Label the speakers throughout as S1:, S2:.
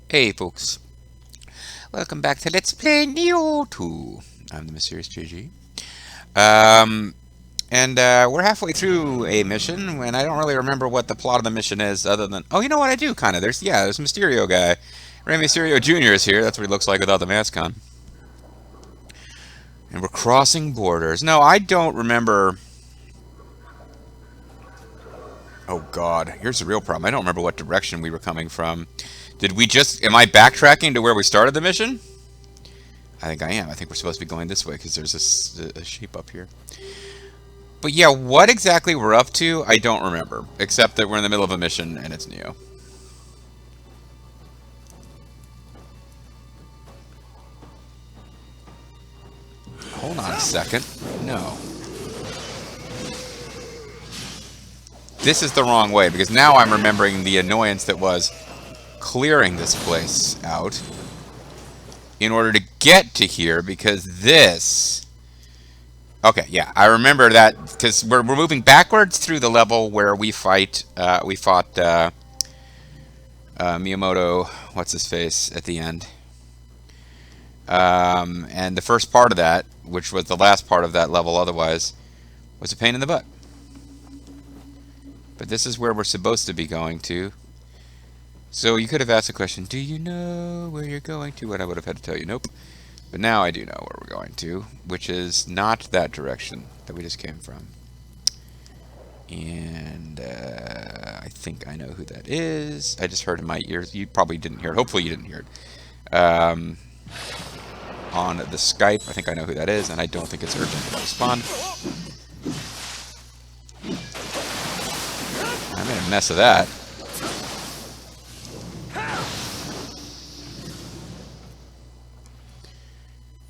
S1: Hey folks, welcome back to Let's Play Nioh 2. I'm the Mysterious JG. Um, we're halfway through a mission, and I don't really remember what the plot of the mission is other than... Oh, you know what, I do, kind of. There's Mysterio guy. Rey Mysterio Jr. is here, that's what he looks like without the mask on. And we're crossing borders. No, I don't remember... Oh god, here's the real problem. I don't remember what direction we were coming from. Did we just... Am I backtracking to where we started the mission? I think I am. I think we're supposed to be going this way because there's a shape up here. But yeah, what exactly we're up to, I don't remember. Except that we're in the middle of a mission and it's Nioh. Hold on a second. No. This is the wrong way because now I'm remembering the annoyance that was clearing this place out in order to get to here because this... Okay, yeah, I remember that because we're moving backwards through the level where we fought Miyamoto, what's his face, at the end. And the first part of that, which was the last part of that level otherwise, was a pain in the butt. But this is where we're supposed to be going to. So you could have asked the question, do you know where you're going to? And I would have had to tell you, nope. But now I do know where we're going to, which is not that direction that we just came from. And I think I know who that is. I just heard in my ears. You probably didn't hear it. Hopefully you didn't hear it. On the Skype, I think I know who that is, and I don't think it's urgent to respond. I made a mess of that.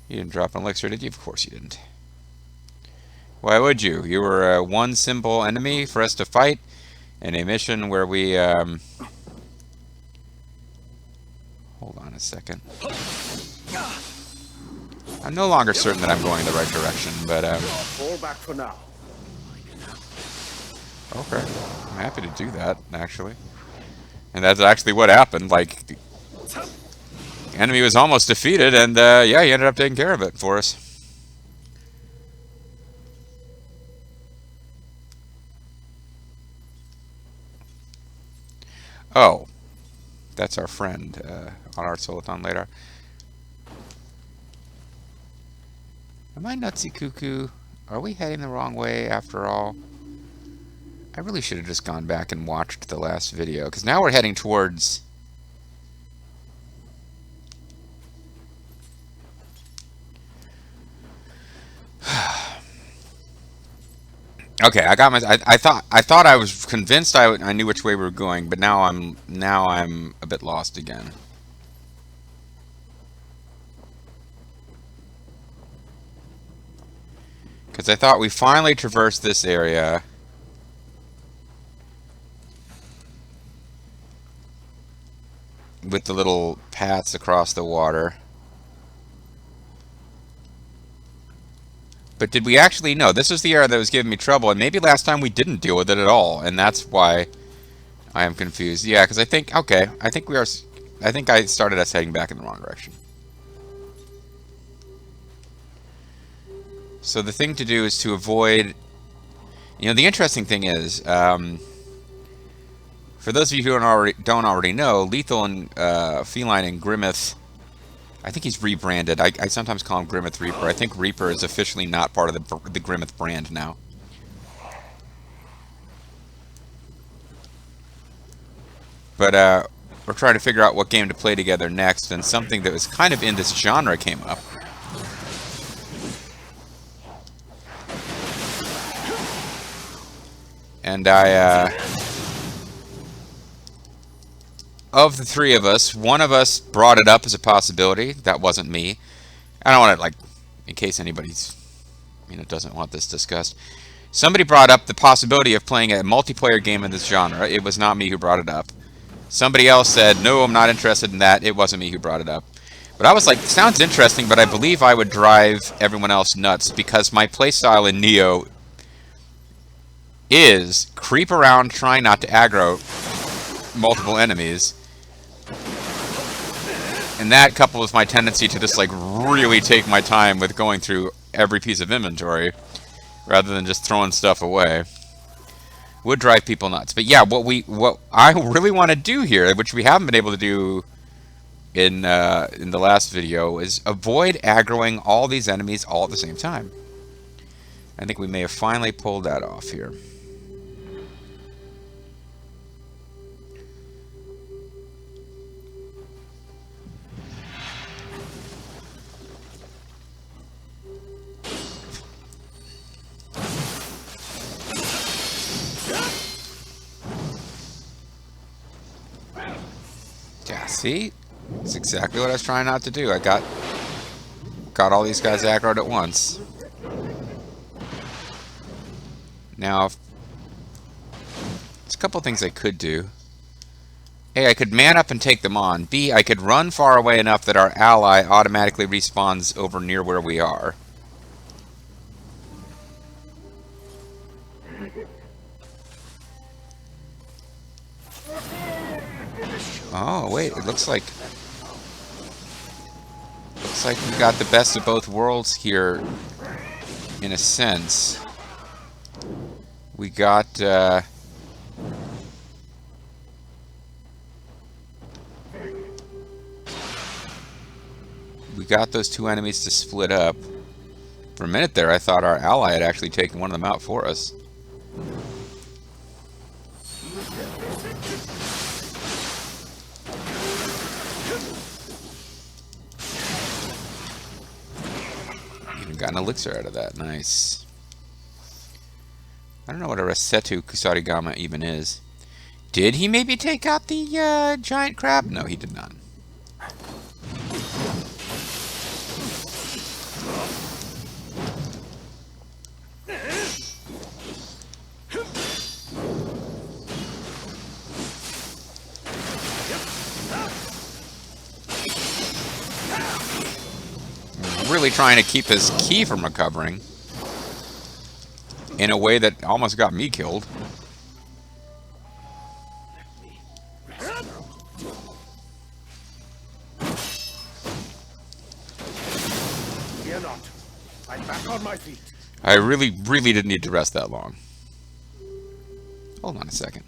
S1: You didn't drop an elixir, did you? Of course you didn't. Why would you? You were one simple enemy for us to fight in a mission where we... Hold on a second. I'm no longer certain that I'm going in the right direction, but...
S2: Fall back for now.
S1: Okay. I'm happy to do that, actually. And that's actually what happened. Like, the enemy was almost defeated, and yeah, he ended up taking care of it for us. Oh. That's our friend on our Solathon later. Am I nutsy cuckoo? Are we heading the wrong way after all? I really should have just gone back and watched the last video, because now we're heading towards... Okay, I got my... I thought I was convinced I knew which way we were going, but now I'm a bit lost again. Because I thought we finally traversed this area. With the little paths across the water. But did we actually... No, this was the area that was giving me trouble, and maybe last time we didn't deal with it at all, and that's why I am confused. Yeah, because I think... Okay, I think we are... I think I started us heading back in the wrong direction. So the thing to do is to avoid... You know, the interesting thing is... for those of you who don't already know, Lethal and Feline and Grimmeth... I think he's rebranded. I sometimes call him Grimmeth Reaper. I think Reaper is officially not part of the Grimmeth brand now. But we're trying to figure out what game to play together next, and something that was kind of in this genre came up. And of the three of us, one of us brought it up as a possibility. That wasn't me. I don't want to, like, in case anybody's, doesn't want this discussed. Somebody brought up the possibility of playing a multiplayer game in this genre. It was not me who brought it up. Somebody else said, no, I'm not interested in that. It wasn't me who brought it up. But I was like, sounds interesting, but I believe I would drive everyone else nuts because my playstyle in Nioh is creep around trying not to aggro multiple enemies And that, coupled with my tendency to just like really take my time with going through every piece of inventory rather than just throwing stuff away, would drive people nuts. But yeah, what I really want to do here, which we haven't been able to do in the last video, is avoid aggroing all these enemies all at the same time. I think we may have finally pulled that off here. Yeah, see? That's exactly what I was trying not to do. I got all these guys aggroed at once. Now, there's a couple things I could do. A, I could man up and take them on. B, I could run far away enough that our ally automatically respawns over near where we are. Oh, wait, it looks like we got the best of both worlds here, in a sense. We got, those two enemies to split up. For a minute there, I thought our ally had actually taken one of them out for us. Even got an elixir out of that. Nice. I don't know what a Resetu Kusarigama even is. Did he maybe take out the giant crab? No, he did not. Really trying to keep his key from recovering in a way that almost got me killed.
S2: Fear not. I'm back on my feet.
S1: I really didn't need to rest that long. Hold on a second.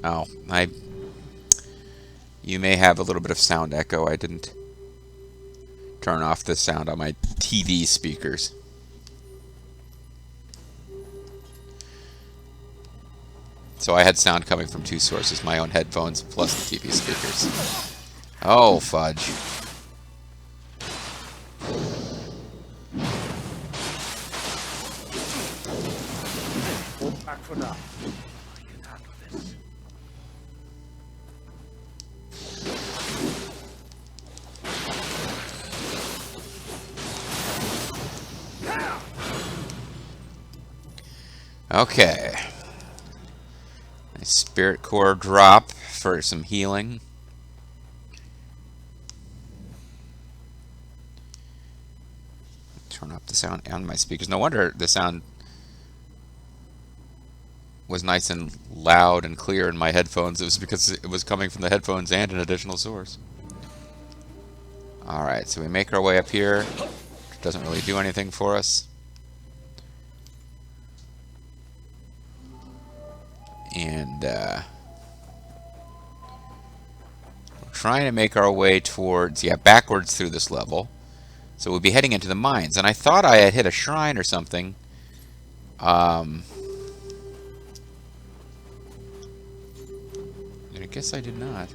S1: Oh, you may have a little bit of sound echo. I didn't turn off the sound on my TV speakers. So I had sound coming from two sources, my own headphones plus the TV speakers. Oh, fudge.
S2: Hold back for now. I can handle this.
S1: Okay. Nice spirit core drop for some healing. Turn up the sound on my speakers. No wonder the sound was nice and loud and clear in my headphones. It was because it was coming from the headphones and an additional source. Alright, so we make our way up here. Doesn't really do anything for us. And we're trying to make our way towards, backwards through this level. So we'll be heading into the mines. And I thought I had hit a shrine or something. And I guess I did not.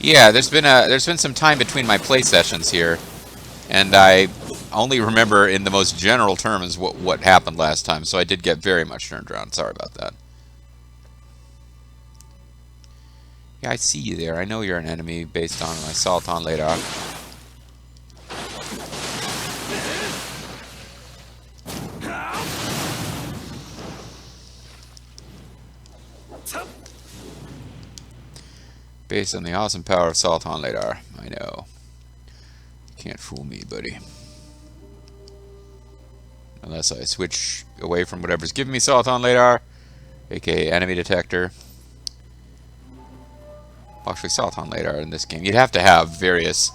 S1: Yeah, there's been some time between my play sessions here, and I only remember in the most general terms what happened last time, so I did get very much turned around. Sorry about that. Yeah, I see you there. I know you're an enemy based on my assault on later. Based on the awesome power of Sultan Ladar. I know. You can't fool me, buddy. Unless I switch away from whatever's giving me Salathon Radar, aka enemy detector. Actually, Salathon Radar in this game. You'd have to have various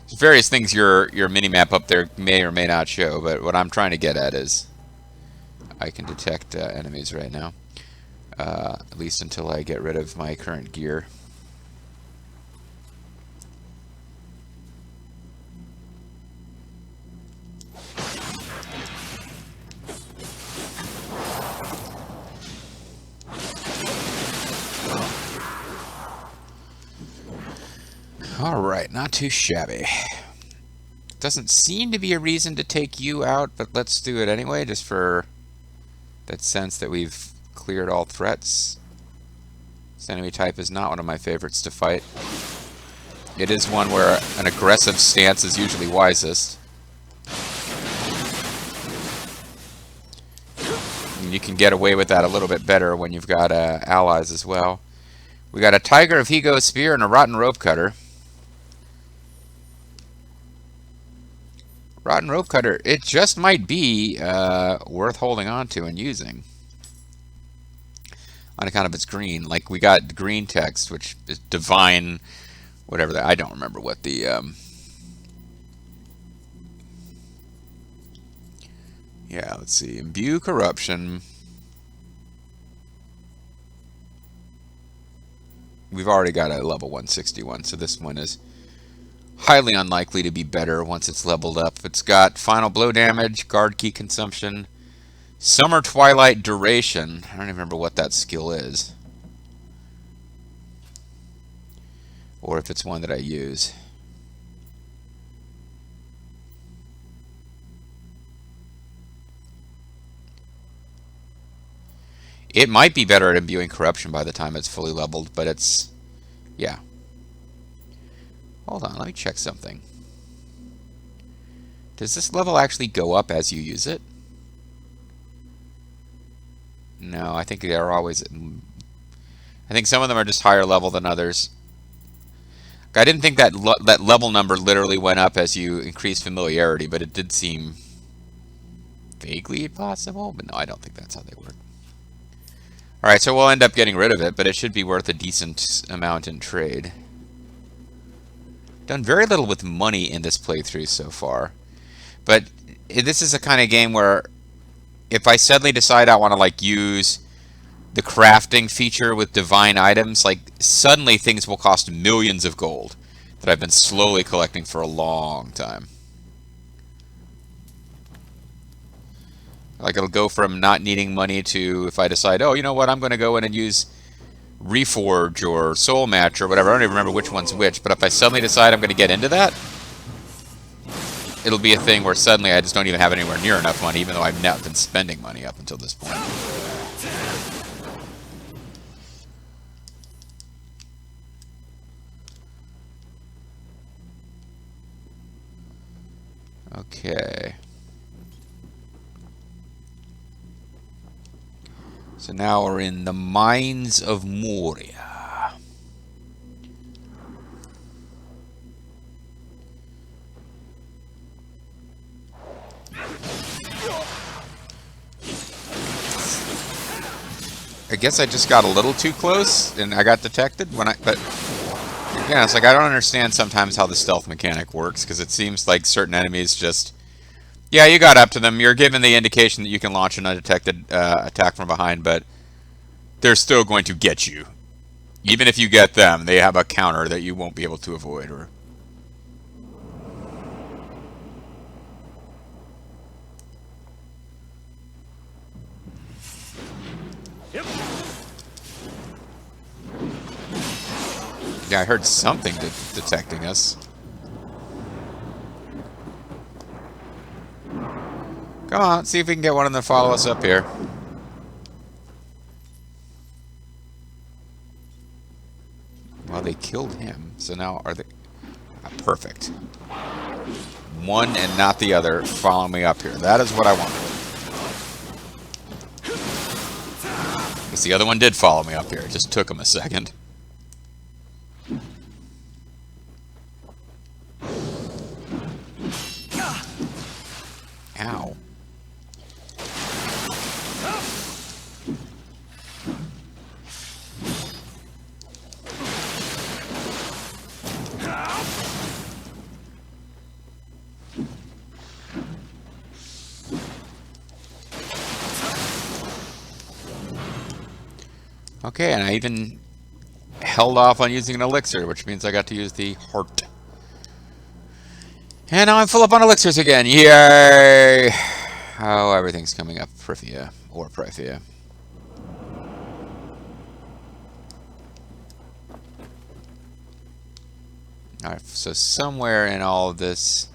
S1: things your mini-map up there may or may not show, but what I'm trying to get at is I can detect enemies right now. At least until I get rid of my current gear. Alright, not too shabby. Doesn't seem to be a reason to take you out, but let's do it anyway, just for that sense that we've cleared all threats. This enemy type is not one of my favorites to fight. It is one where an aggressive stance is usually wisest. And you can get away with that a little bit better when you've got allies as well. We got a Tiger of Higo Spear and a Rotten Rope Cutter. Rotten Rope Cutter, it just might be worth holding on to and using. On account of its green. Like, we got the green text, which is divine, whatever that, I don't remember what the, yeah, let's see, Imbue Corruption. We've already got a level 161, so this one is highly unlikely to be better once it's leveled up. It's got Final Blow damage, Guard Key consumption, Summer Twilight duration. I don't even remember what that skill is. Or if it's one that I use. It might be better at imbuing corruption by the time it's fully leveled, but it's... yeah. Hold on, let me check something. Does this level actually go up as you use it? No, I think they're always... I think some of them are just higher level than others. I didn't think that that level number literally went up as you increase familiarity, but it did seem vaguely possible. But no, I don't think that's how they work. Alright, so we'll end up getting rid of it, but it should be worth a decent amount in trade. Done very little with money in this playthrough so far. But this is a kind of game where if I suddenly decide I want to like use the crafting feature with divine items, like suddenly things will cost millions of gold that I've been slowly collecting for a long time. Like it'll go from not needing money to, if I decide, oh, you know what, I'm going to go in and use Reforge or Soul Match or whatever. I don't even remember which one's which, but if I suddenly decide I'm going to get into that, it'll be a thing where suddenly I just don't even have anywhere near enough money, even though I've not been spending money up until this point. Okay. So now we're in the Mines of Moria. I guess I just got a little too close and I got detected but again, it's like I don't understand sometimes how the stealth mechanic works, because it seems like certain enemies just, yeah, you got up to them, you're given the indication that you can launch an undetected attack from behind, but they're still going to get you. Even if you get them, they have a counter that you won't be able to avoid. Or
S2: Yep.
S1: yeah, I heard something detecting us. Come on, see if we can get one of them to follow us up here. Well, they killed him, so now are they... perfect. One and not the other follow me up here. That is what I wanted. Because the other one did follow me up here. It just took him a second. Ow. Okay, and I even held off on using an elixir, which means I got to use the heart. And now I'm full up on elixirs again. Yay! Oh, everything's coming up. Prithia. Or Prithia. Alright, so somewhere in all of this,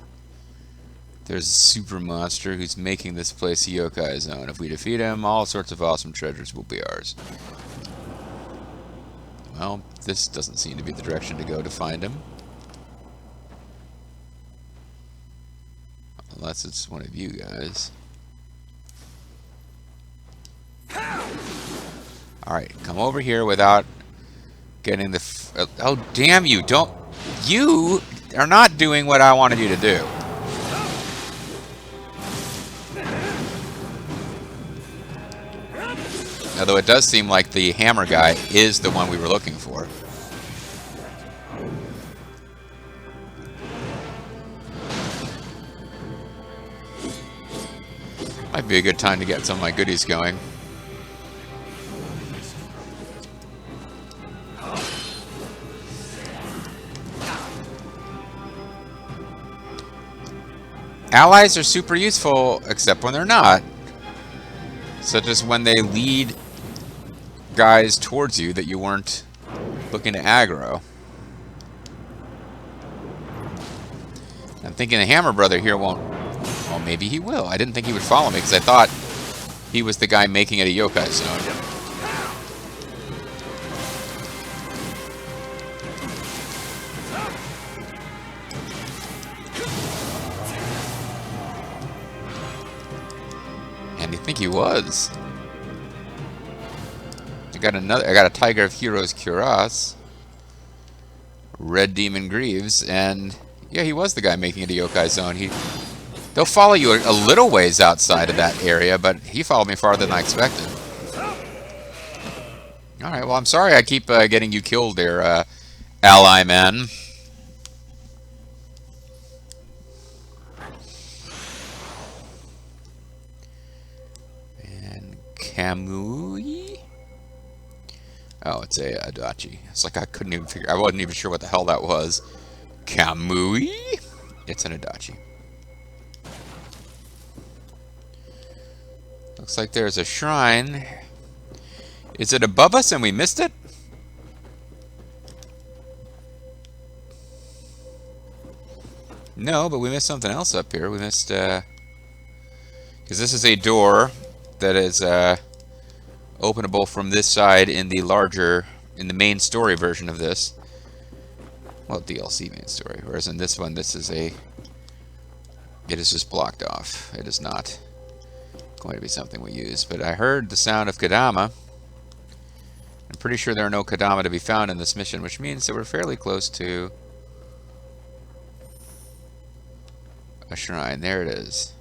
S1: there's a super monster who's making this place a yokai zone. If we defeat him, all sorts of awesome treasures will be ours. Well, this doesn't seem to be the direction to go to find him. Unless it's one of you guys. Alright, come over here without getting the... oh, damn you! Don't... You are not doing what I wanted you to do. Although it does seem like the hammer guy is the one we were looking for. Might be a good time to get some of my goodies going. Allies are super useful, except when they're not. Such as when they lead guys towards you that you weren't looking to aggro. I'm thinking the Hammer Brother here won't... well, maybe he will. I didn't think he would follow me, because I thought he was the guy making it a yokai zone. And I think he was. I got a Tiger of Heroes Cuirass, Red Demon Greaves, and yeah, he was the guy making it a yokai zone. They'll follow you a little ways outside of that area, but he followed me farther than I expected. Alright, well, I'm sorry I keep getting you killed there, ally man. And Kamui? Oh, it's a Adachi. It's like I couldn't even figure... I wasn't even sure what the hell that was. Kamui? It's an Adachi. Looks like there's a shrine. Is it above us and we missed it? No, but we missed something else up here. We missed, because this is a door that is, openable from this side in the main story version of this. Well, DLC main story. Whereas in this one, it is just blocked off. It is not going to be something we use. But I heard the sound of Kadama. I'm pretty sure there are no Kadama to be found in this mission, which means that we're fairly close to a shrine. There it is.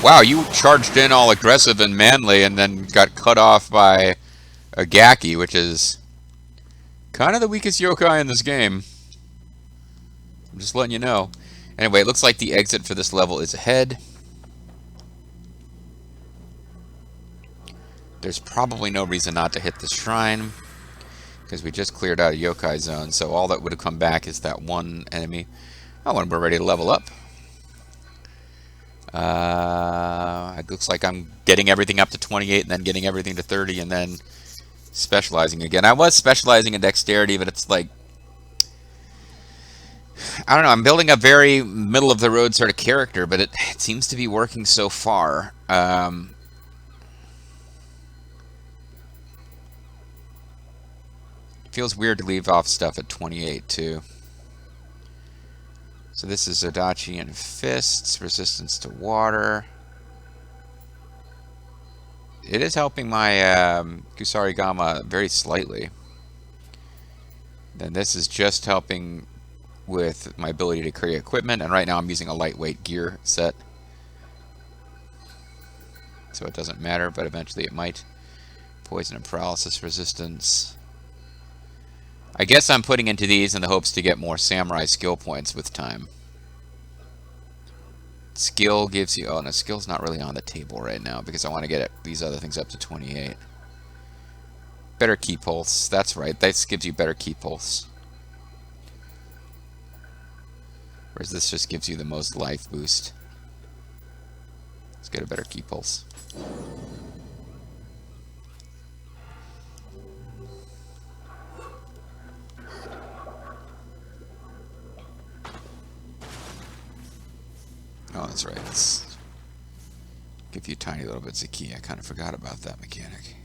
S1: Wow, you charged in all aggressive and manly and then got cut off by a Gaki, which is kind of the weakest yokai in this game. I'm just letting you know. Anyway, it looks like the exit for this level is ahead. There's probably no reason not to hit the shrine, because we just cleared out a yokai zone, so all that would have come back is that one enemy. Oh, and we're ready to level up. It looks like I'm getting everything up to 28 and then getting everything to 30 and then specializing again. I was specializing in dexterity, but it's like, I don't know, I'm building a very middle-of-the-road sort of character, but it seems to be working so far. It feels weird to leave off stuff at 28, too. So this is Adachi and Fists, resistance to water. It is helping my Kusarigama very slightly. Then this is just helping with my ability to create equipment, and right now I'm using a lightweight gear set. So it doesn't matter, but eventually it might. Poison and paralysis resistance. I guess I'm putting into these in the hopes to get more samurai skill points with time. Skill gives you... Oh, no, skill's not really on the table right now because I want to get these other things up to 28. Better key pulse. That's right. This gives you better key pulse. Whereas this just gives you the most life boost. Let's get a better key pulse. Oh, that's right. Let's give you tiny little bits of key. I kind of forgot about that mechanic.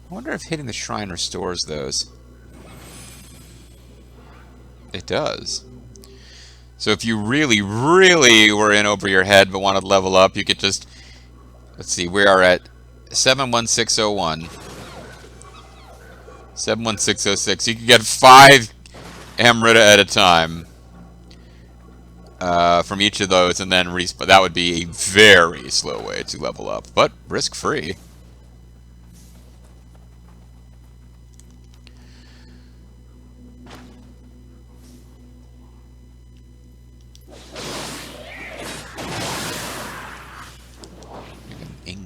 S1: I wonder if hitting the shrine restores those. It does. So if you really, really were in over your head but wanted to level up, you could just... Let's see, we are at 71601. 71606. You can get 5 Amrita at a time from each of those, and then respawn. That would be a very slow way to level up, but risk-free.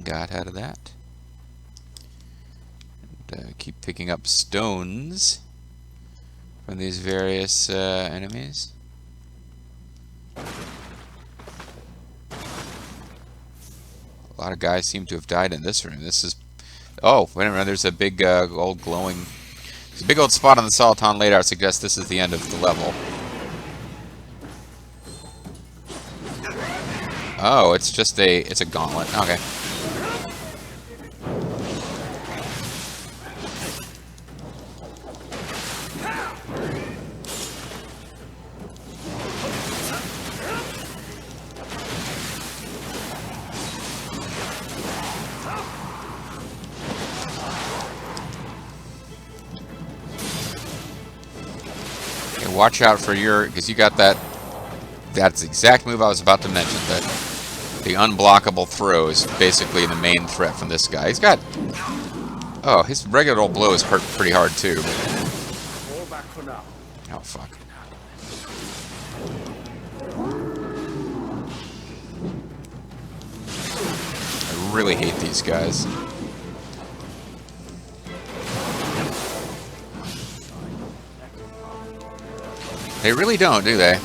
S1: Got out of that. And, keep picking up stones from these various enemies. A lot of guys seem to have died in this room. This is... Oh, wait a minute. There's a big old glowing... There's a big old spot on the Soliton later. I would suggest this is the end of the level. Oh, it's just a... It's a gauntlet. Okay. Watch out for your, because you got that. That's the exact move I was about to mention. That the unblockable throw is basically the main threat from this guy. He's got. Oh, his regular old blows hurt pretty hard too. Oh fuck. I really hate these guys. They really don't, do they?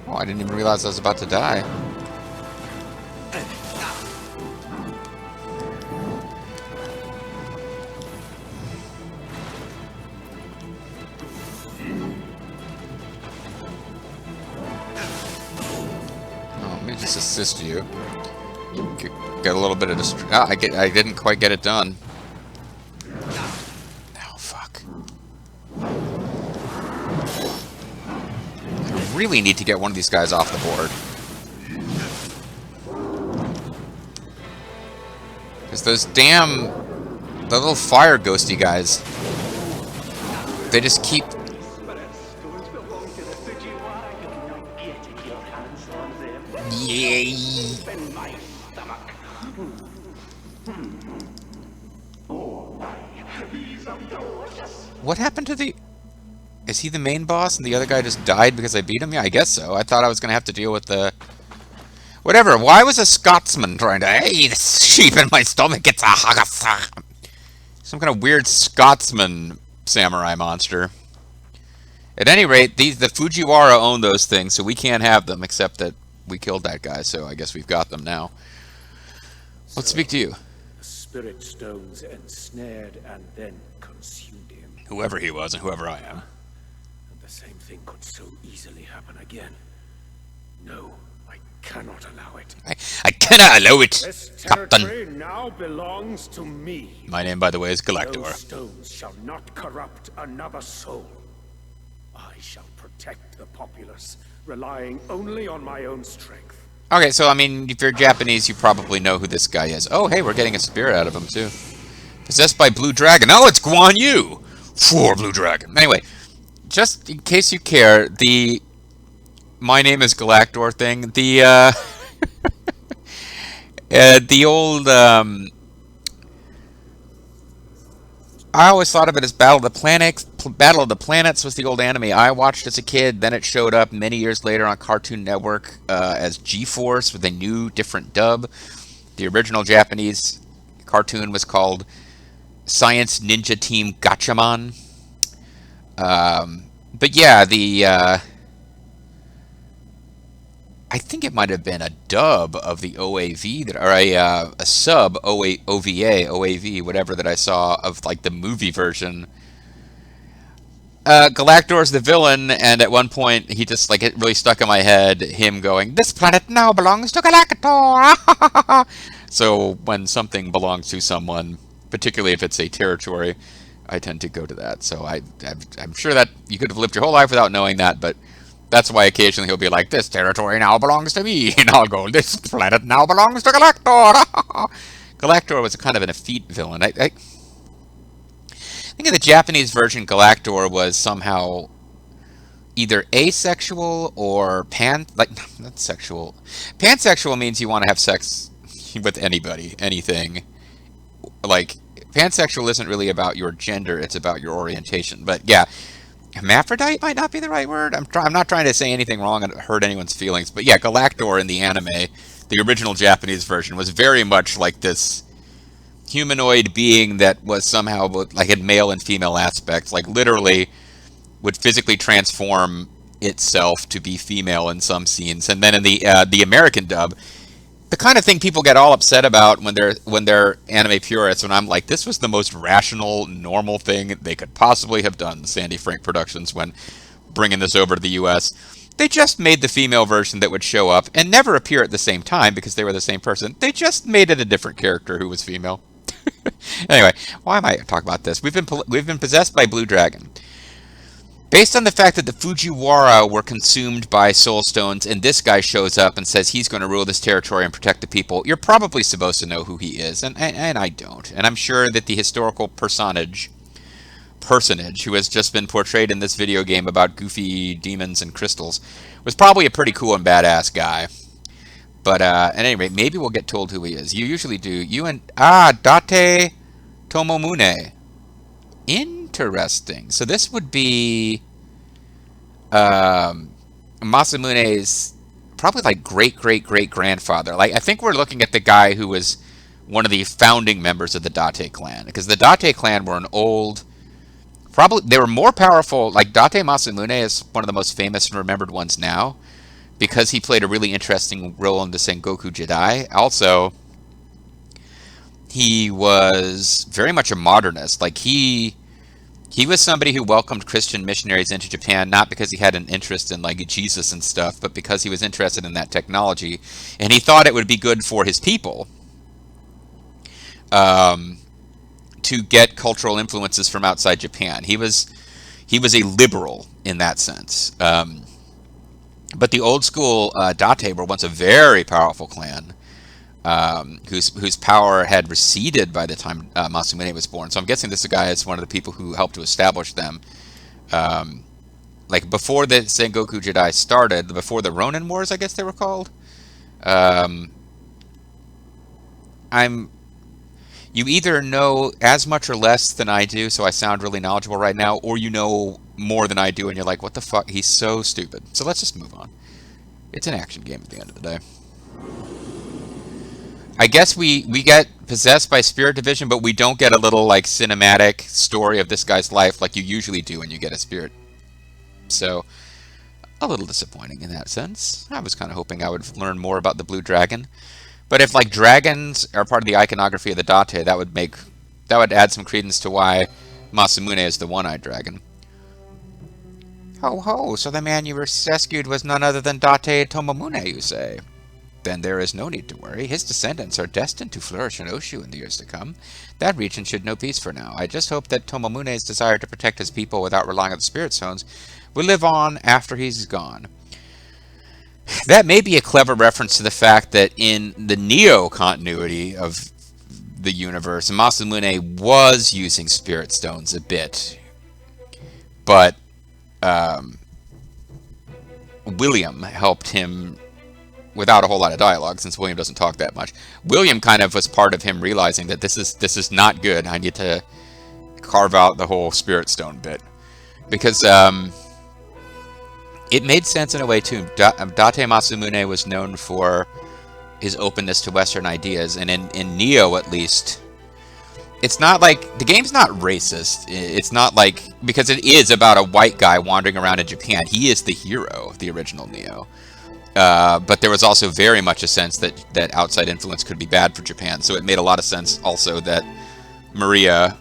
S1: Oh, I didn't even realize I was about to die. Assist you. Get a little bit of I didn't quite get it done. Oh fuck. I really need to get one of these guys off the board. Because those damn... The little fire ghosty guys... They just keep... Yay! What happened to the... Is he the main boss and the other guy just died because I beat him? Yeah, I guess so. I thought I was going to have to deal with the... Whatever. Why was a Scotsman trying to... Hey, the sheep in my stomach gets a hagasa. Some kind of weird Scotsman samurai monster. At any rate, the Fujiwara own those things, so we can't have them, except that we killed that guy, so I guess we've got them now. Let's speak to you.
S2: The spirit stones ensnared and then consumed him.
S1: Whoever he was and whoever I am.
S2: And the same thing could so easily happen again. No, I cannot allow it.
S1: I cannot allow it.
S2: Best
S1: Captain.
S2: territory now belongs to me.
S1: My name, by the way, is
S2: Those
S1: Galactor.
S2: stones shall not corrupt another soul. I shall protect the populace, relying only on my own strength.
S1: Okay, so, I mean, if you're Japanese, you probably know who this guy is. Oh, hey, we're getting a spirit out of him, too. Possessed by Blue Dragon. Oh, it's Guan Yu! For Blue Dragon. Anyway, just in case you care, the My name is Galactor thing, the old, I always thought of it as Battle of the Planets. Battle of the Planets was the old anime I watched as a kid. Then it showed up many years later on Cartoon Network as G-Force with a new, different dub. The original Japanese cartoon was called Science Ninja Team Gatchaman. But yeah, I think it might have been a dub of the OAV that, or a sub OVA, OAV, whatever that I saw of like the movie version. Galactor's the villain, and at one point he just like it really stuck in my head. Him going, "This planet now belongs to Galactor." So when something belongs to someone, particularly if it's a territory, I tend to go to that. So I'm sure that you could have lived your whole life without knowing that, but that's why occasionally he'll be like, "This territory now belongs to me," and I'll go, "This planet now belongs to Galactor." Galactor was a kind of an effete villain. I think in the Japanese version, Galactor was somehow either asexual or not sexual. Pansexual means you want to have sex with anybody, anything. Like, pansexual isn't really about your gender, it's about your orientation. But yeah, hermaphrodite might not be the right word. I'm not trying to say anything wrong and hurt anyone's feelings, but yeah, Galactor in the anime, the original Japanese version, was very much like this humanoid being that was somehow like had male and female aspects, like literally would physically transform itself to be female in some scenes. And then in the American dub, the kind of thing people get all upset about when they're anime purists, when I'm like, this was the most rational, normal thing they could possibly have done, Sandy Frank Productions, when bringing this over to the US. They just made the female version that would show up and never appear at the same time because they were the same person. They just made it a different character who was female. Anyway, why am I talking about this? We've been possessed by Blue Dragon. Based on the fact that the Fujiwara were consumed by soul stones, and this guy shows up and says he's going to rule this territory and protect the people, you're probably supposed to know who he is, and I don't. And I'm sure that the historical personage who has just been portrayed in this video game about goofy demons and crystals was probably a pretty cool and badass guy. But at any rate, maybe we'll get told who he is. You usually do. You and Date Tomomune. Interesting. So this would be Masamune's probably like great grandfather. Like I think we're looking at the guy who was one of the founding members of the Date clan, because the Date clan were an old, probably they were more powerful. Like Date Masamune is one of the most famous and remembered ones now, because he played a really interesting role in the Sengoku Jidai. Also, he was very much a modernist. Like he was somebody who welcomed Christian missionaries into Japan, not because he had an interest in like Jesus and stuff, but because he was interested in that technology, and he thought it would be good for his people to get cultural influences from outside Japan. He was a liberal in that sense. But the old school Date were once a very powerful clan, whose power had receded by the time Masamune was born. So I'm guessing this guy is one of the people who helped to establish them. Like before the Sengoku Jidai started, before the Ronin Wars, I guess they were called. You either know as much or less than I do, so I sound really knowledgeable right now, or you know more than I do, and you're like, what the fuck? He's so stupid. So let's just move on. It's an action game at the end of the day. I guess we get possessed by Spirit Division, but we don't get a little like cinematic story of this guy's life like you usually do when you get a spirit. So a little disappointing in that sense. I was kind of hoping I would learn more about the Blue Dragon. But if like dragons are part of the iconography of the Date, that would add some credence to why Masamune is the one-eyed dragon. Ho ho, so the man you rescued was none other than Date Tomomune, you say? Then there is no need to worry. His descendants are destined to flourish in Oshu in the years to come. That region should know peace for now. I just hope that Tomomune's desire to protect his people without relying on the spirit stones will live on after he's gone. That may be a clever reference to the fact that in the Nioh continuity of the universe, Masamune was using spirit stones a bit, but William helped him without a whole lot of dialogue, since William doesn't talk that much. William kind of was part of him realizing that this is not good. I need to carve out the whole spirit stone bit, because it made sense in a way too. Date Masamune was known for his openness to Western ideas, and in Nioh at least, it's not like the game's not racist. It's not like, because it is about a white guy wandering around in Japan. He is the hero, the original Nioh. But there was also very much a sense that outside influence could be bad for Japan. So it made a lot of sense also that Maria,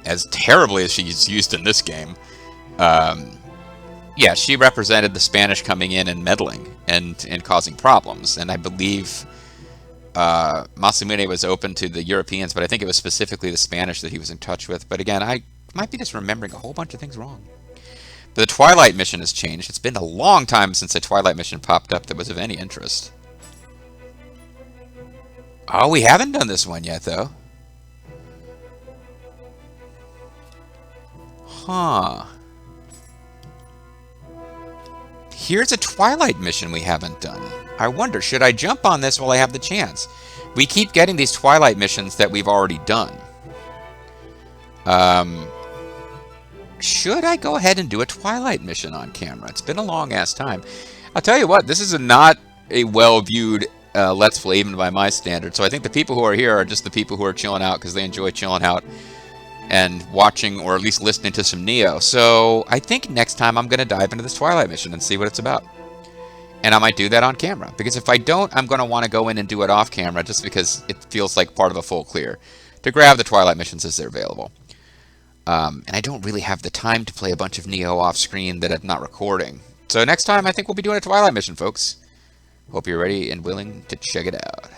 S1: as terribly as she's used in this game, yeah, she represented the Spanish coming in and meddling and causing problems. And I believe Masamune was open to the Europeans, but I think it was specifically the Spanish that he was in touch with. But again, I might be just remembering a whole bunch of things wrong. But the Twilight mission has changed. It's been a long time since a Twilight mission popped up that was of any interest. Oh, we haven't done this one yet, though. Huh. Here's a Twilight mission we haven't done. I wonder, should I jump on this while I have the chance? We keep getting these Twilight missions that we've already done. Should I go ahead and do a Twilight mission on camera? It's been a long-ass time. I'll tell you what, this is not a well-viewed Let's Play, even by my standards. So I think the people who are here are just the people who are chilling out because they enjoy chilling out and watching, or at least listening to some Nioh. So I think next time I'm going to dive into this Twilight mission and see what it's about. And I might do that on camera, because if I don't, I'm going to want to go in and do it off camera just because it feels like part of a full clear to grab the Twilight missions as they're available. And I don't really have the time to play a bunch of Nioh off screen that I'm not recording. So next time I think we'll be doing a Twilight mission, folks. Hope you're ready and willing to check it out.